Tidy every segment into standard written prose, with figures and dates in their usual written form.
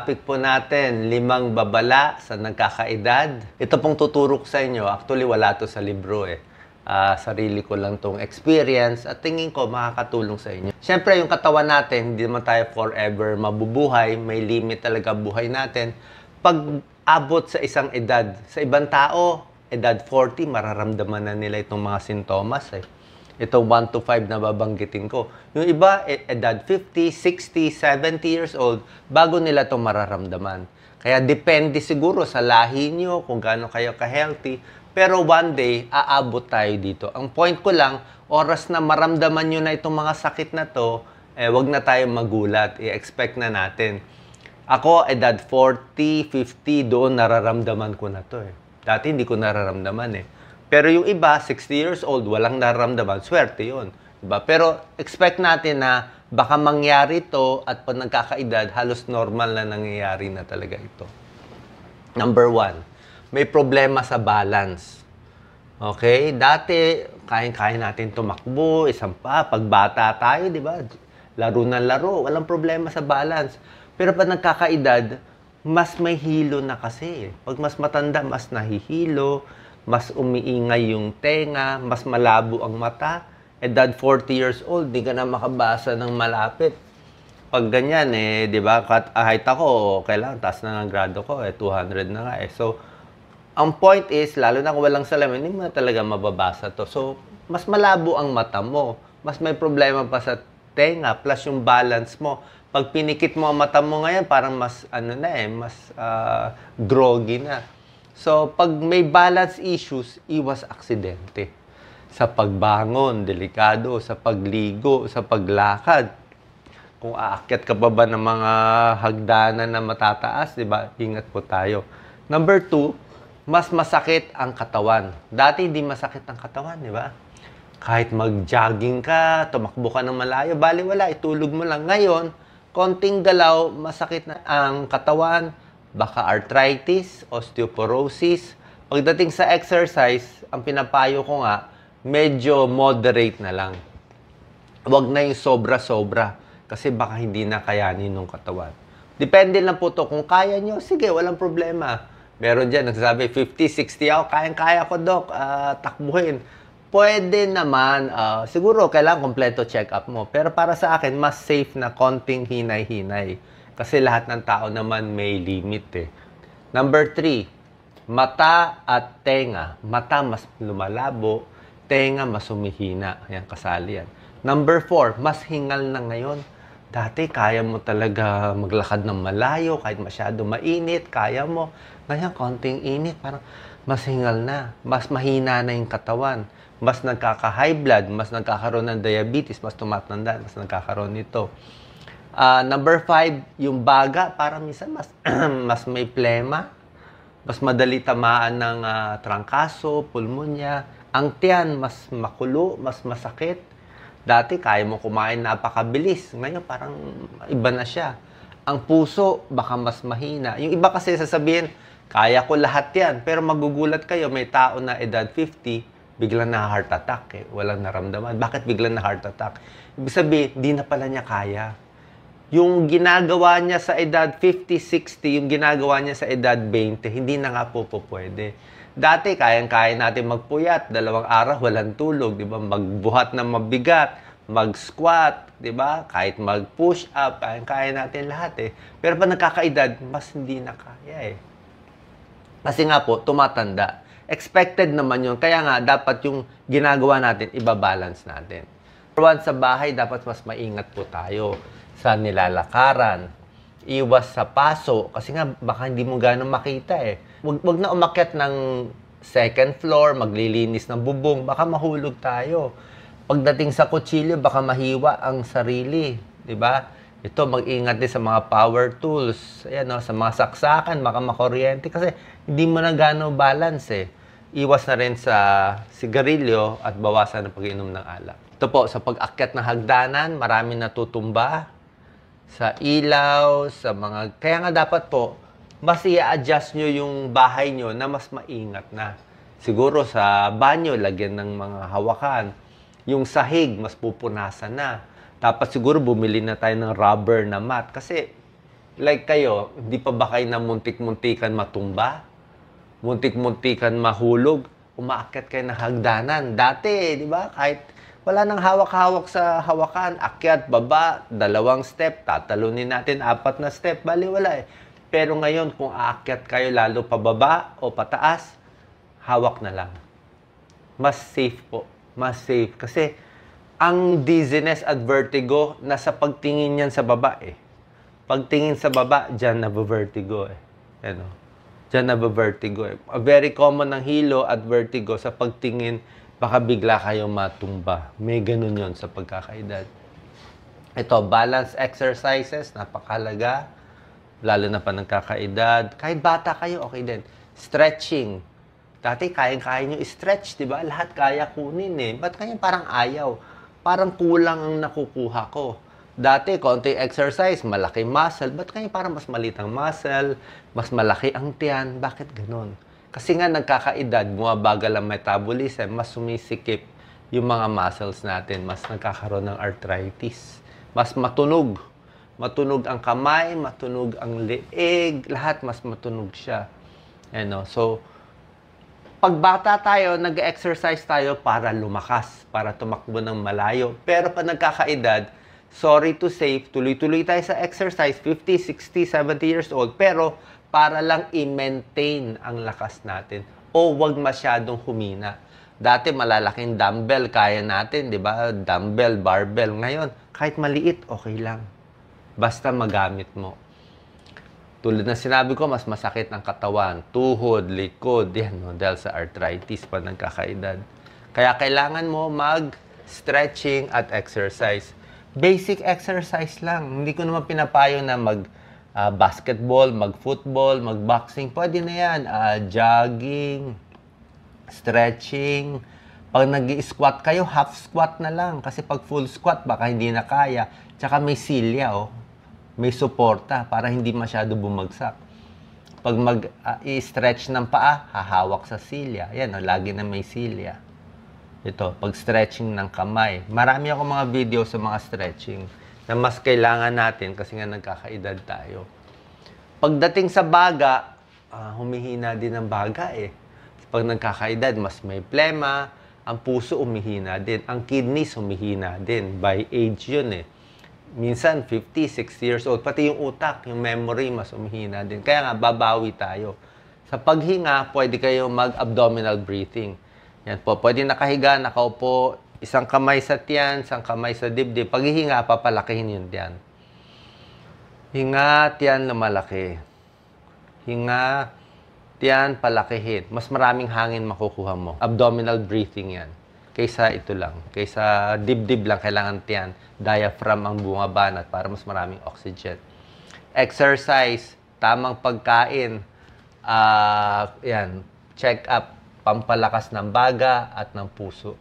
topic po natin, 5 babala sa nagkakaedad. Ito pong tuturo ko sa inyo. Actually, wala to sa libro eh. Sarili ko lang tong experience at tingin ko makakatulong sa inyo. Siyempre, yung katawan natin, hindi naman tayo forever mabubuhay. May limit talaga buhay natin. Pag abot sa isang edad, sa ibang tao, edad 40, mararamdaman na nila itong mga sintomas eh. Ito 1 to 5 na babanggitin ko. Yung iba, edad 50, 60, 70 years old, bago nila ito mararamdaman. Kaya depende siguro sa lahi nyo, kung gaano kayo ka-healthy. Pero one day, aabot tayo dito. Ang point ko lang, oras na maramdaman nyo na itong mga sakit na to, wag na tayo magulat. I-expect na natin. Ako, edad 40, 50, doon nararamdaman ko na to eh. Dati hindi ko nararamdaman eh. Pero yung iba, 60 years old, walang nararamdaman, swerte yun. Diba? Pero expect natin na baka mangyari ito at pag nagkakaedad, halos normal na nangyayari na talaga ito. Number 1, may problema sa balance. Okay? Dati, kaya natin tumakbo, isang pa, pag bata tayo, di ba? Laro na laro, walang problema sa balance. Pero pag nagkakaedad, mas may hilo na kasi. Pag mas matanda, mas nahihilo, mas umiingay yung tenga, mas malabo ang mata. Edad 40 years old, di ka na makabasa ng malapit. Pag ganyan, di ba, height ako, kailangan, taas na ng grado ko, 200 na nga eh. So, ang point is, lalo na kung walang salamin, hindi mo na talaga mababasa to. So, mas malabo ang mata mo. Mas may problema pa sa tenga, plus yung balance mo. Pag pinikit mo ang mata mo ngayon, parang mas, mas groggy na. So, pag may balance issues, iwas aksidente. Sa pagbangon, delikado. Sa pagligo, sa paglakad. Kung aakyat ka pa ba ng mga hagdanan na matataas, di ba? Ingat po tayo. Number 2, mas masakit ang katawan. Dati hindi masakit ang katawan, di ba? Kahit mag-jogging ka, tumakbo ka ng malayo, bali wala, itulog mo lang. Ngayon, konting galaw, masakit na ang katawan. Baka arthritis, osteoporosis. Pagdating sa exercise, ang pinapayo ko nga, medyo moderate na lang. Huwag na yung sobra-sobra kasi baka hindi na kayanin ng katawan. Depende lang po to. Kung kaya nyo, sige, walang problema. Meron dyan, nagsasabi, 50, 60 ako, kayang-kaya ko, Dok, takbuhin. Pwede naman, siguro kailangan kompleto check-up mo. Pero para sa akin, mas safe na konting hinay-hinay. Kasi lahat ng tao naman may limit eh. Number 3, mata at tenga. Mata mas lumalabo, tenga mas humihina. Ayan, kasali yan. Number 4, mas hingal na ngayon. Dati kaya mo talaga maglakad ng malayo, kahit masyado mainit, kaya mo. Ngayon, konting init, parang mas hingal na. Mas mahina na yung katawan. Mas nagkaka-high blood, mas nagkakaroon ng diabetes, mas tumatanda, mas nagkakaroon nito. Number 5, yung baga, parang minsan mas may plema, mas madali tamaan ng trangkaso, pulmonya. Ang tiyan, mas makulo, mas masakit. Dati, kaya mo kumain napakabilis. Ngayon, parang iba na siya. Ang puso, baka mas mahina. Yung iba kasi sasabihin, kaya ko lahat yan. Pero magugulat kayo, may tao na edad 50, biglang na heart attack. Walang naramdaman. Bakit biglang na heart attack? Ibig sabihin, di na pala niya kaya. Yung ginagawa niya sa edad 50, 60, yung ginagawa niya sa edad 20, hindi na nga po pwede. Dati, kayang-kaya natin magpuyat, 2 araw, walang tulog, di ba? Magbuhat na mabigat, mag-squat, di ba? Kahit mag-push up, kayang-kaya natin lahat eh. Pero pag nagkakaedad, mas hindi na kaya eh. Kasi nga po, tumatanda. Expected naman yun. Kaya nga, dapat yung ginagawa natin, ibabalance natin. Once sa bahay, dapat mas maingat po tayo sa nilalakaran. Iwas sa paso. Kasi nga, baka hindi mo gano'ng makita eh. Wag na umakyat ng second floor, maglilinis ng bubong. Baka mahulog tayo. Pagdating sa kutsilyo, baka mahiwa ang sarili. Diba? Ito, mag-ingat din sa mga power tools. Ayan, no? Sa mga saksakan, baka makuryente. Kasi hindi mo na gano'ng balance eh. Iwas na rin sa sigarilyo at bawasan ang pag-inom ng alak. Ito po, sa pag-akyat ng hagdanan, marami natutumba. Sa ilaw, sa mga... Kaya nga dapat po, mas i-adjust nyo yung bahay nyo na mas maingat na. Siguro sa banyo, lagyan ng mga hawakan. Yung sahig, mas pupunasan na. Dapat siguro bumili na tayo ng rubber na mat. Kasi Like kayo, hindi pa ba kayo na muntik-muntikan matumba? Muntik-muntikan mahulog? Umaakyat kayo ng hagdanan. Dati, di ba? Kahit wala nang hawak-hawak sa hawakan. Akyat, baba, 2 step. Tatalunin natin 4 na step. Bali, wala eh. Pero ngayon, kung aakyat kayo lalo pababa o pataas, hawak na lang. Mas safe po. Mas safe. Kasi, ang dizziness at vertigo, nasa pagtingin yan sa baba eh. Pagtingin sa baba, dyan nabavertigo eh. Ano? Dyan nabavertigo eh. Very common ng hilo at vertigo sa pagtingin, baka bigla kayo matumba. May ganun yon sa pagkakaedad. Ito, balance exercises, napakahalaga. Lalo na pa nagkakaedad. Kahit bata kayo, okay din. Stretching. Dati, kayang-kaya nyo i-stretch, di ba? Lahat kaya kunin eh. Ba't kaya parang ayaw? Parang kulang ang nakukuha ko. Dati, konti exercise, malaki muscle. Ba't kaya parang mas maliit ang muscle, mas malaki ang tiyan? Bakit ganun? Kasi nga nagkakaedad, bumabagal ang metabolism, mas sumisikip yung mga muscles natin, mas nagkakaroon ng arthritis. Mas matunog. Matunog ang kamay, matunog ang leeg, lahat mas matunog siya. Ano? So, pag bata tayo, nag-exercise tayo para lumakas, para tumakbo ng malayo. Pero pag nagkakaedad, sorry to say, tuloy-tuloy tayo sa exercise, 50, 60, 70 years old, pero para lang i-maintain ang lakas natin o wag masyadong humina. Dati malalaking dumbbell, kaya natin, di ba? Dumbbell, barbell. Ngayon, kahit maliit, okay lang. Basta magamit mo. Tulad na sinabi ko, mas masakit ang katawan, tuhod, likod, yan, no? Dahil sa arthritis pa nagkakaedad. Kaya kailangan mo mag-stretching at exercise. Basic exercise lang. Hindi ko naman pinapayo na mag-basketball, mag-football, mag-boxing. Pwede na yan. Jogging, stretching. Pag nag-i-squat kayo, half squat na lang. Kasi pag full squat, baka hindi na kaya. Tsaka may silya, oh. May suporta para hindi masyado bumagsak. Pag mag-i-stretch ng paa, hahawak sa silya. Yan, oh, lagi na may silya. Ito, pag-stretching ng kamay. Marami ako mga video sa mga stretching na mas kailangan natin kasi nga nagkakaedad tayo. Pagdating sa baga, humihina din ang baga eh. Pag nagkakaedad, mas may plema, ang puso humihina din, ang kidneys humihina din. By age yun eh. Minsan, 50, 60 years old. Pati yung utak, yung memory, mas humihina din. Kaya nga, babawi tayo. Sa paghinga, pwede kayo mag-abdominal breathing. Yan po, pwede nakahiga, nakaupo, isang kamay sa tiyan, isang kamay sa dibdib. Pag hihinga, papalakihin yung tiyan. Hinga, tiyan, lumalaki. Hinga, tiyan, palakihin. Mas maraming hangin makukuha mo. Abdominal breathing yan. Kaysa ito lang. Kaysa dibdib lang, kailangan tiyan. Diaphragm ang bumabanat para mas maraming oxygen. Exercise, tamang pagkain. Yan, check up. Pampalakas ng baga at ng puso.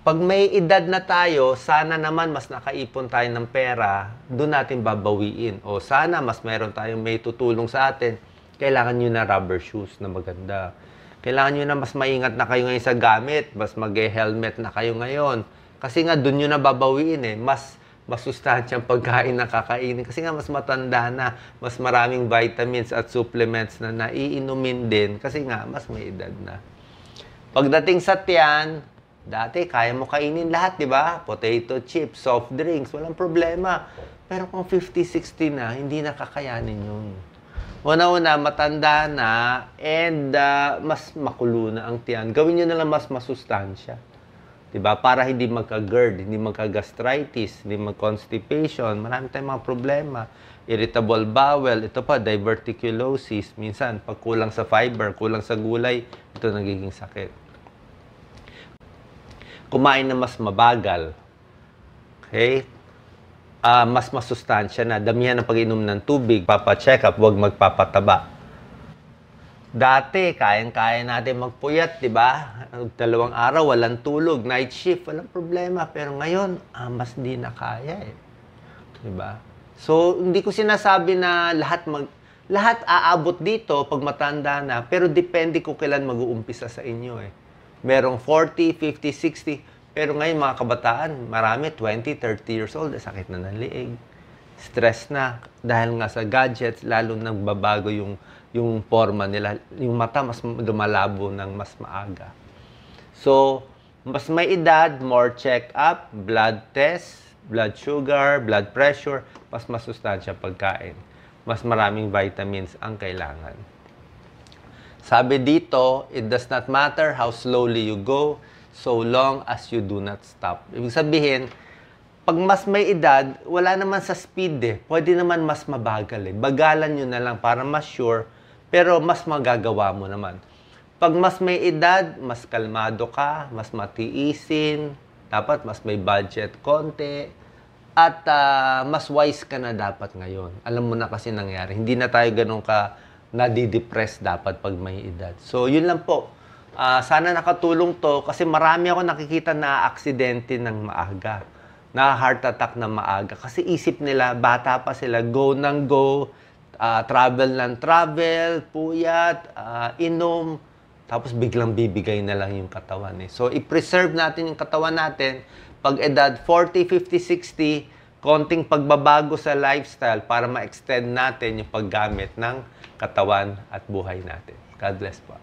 Pag may edad na tayo, sana naman mas nakaipon tayo ng pera, doon natin babawiin. O sana mas meron tayong may tutulong sa atin, kailangan nyo na rubber shoes na maganda. Kailangan nyo na mas maingat na kayo ngayon sa gamit, mas mag-helmet na kayo ngayon. Kasi nga doon nyo na babawiin eh, mas masustansyang pagkain na kakainin. Kasi nga mas matanda na, mas maraming vitamins at supplements na naiinumin din kasi nga mas may edad na. Pagdating sa tiyan, dati kaya mo kainin lahat, di ba? Potato chips, soft drinks, walang problema. Pero kung 50, 60 na, hindi na kakayanin yun. Una-una, matanda na, and mas makulo na ang tiyan. Gawin nyo na lang mas masustansya. Di ba? Para hindi magka-GERD, hindi magka-gastritis, hindi mag-constipation. Marami tayong mga problema. Irritable bowel, ito pa, diverticulosis. Minsan, pag kulang sa fiber, kulang sa gulay, ito nagiging sakit. Kumain na mas mabagal. Okay? Mas masustansya na. Damihan ng pag-inom ng tubig. Papa-check up, huwag magpapataba. Dati, kayang-kaya natin magpuyat, di ba? 2 araw, walang tulog, night shift, walang problema. Pero ngayon, mas di na kaya eh. Di ba? So, hindi ko sinasabi na lahat aabot dito pag matanda na, pero depende kung kailan mag-uumpisa sa inyo eh. Merong 40, 50, 60, pero ngayon mga kabataan, marami 20, 30 years old, sakit na ng liig. stress na dahil nga sa gadgets, lalo nagbabago yung forma nila. Yung mata mas lumalabo ng mas maaga. So, mas may edad, more check-up, blood test, blood sugar, blood pressure, mas masustansya pagkain. Mas maraming vitamins ang kailangan. Sabi dito, it does not matter how slowly you go, so long as you do not stop. Ibig sabihin, pag mas may edad, wala naman sa speed eh. Pwede naman mas mabagal eh. Bagalan nyo na lang para mas sure, pero mas magagawa mo naman. Pag mas may edad, mas kalmado ka, mas matiisin, dapat mas may budget konti, at mas wise ka na dapat ngayon. Alam mo na kasi nangyari. Hindi na tayo ganun ka nadidepress dapat pag may edad. So, yun lang po. Sana nakatulong to kasi marami ako nakikita na aksidente ng maaga. Na heart attack na maaga. Kasi isip nila, bata pa sila, go ng go, travel ng travel, puyat, inom, tapos biglang bibigay na lang yung katawan. So, i-preserve natin yung katawan natin. Pag edad 40, 50, 60, konting pagbabago sa lifestyle para ma-extend natin yung paggamit ng katawan at buhay natin. God bless po.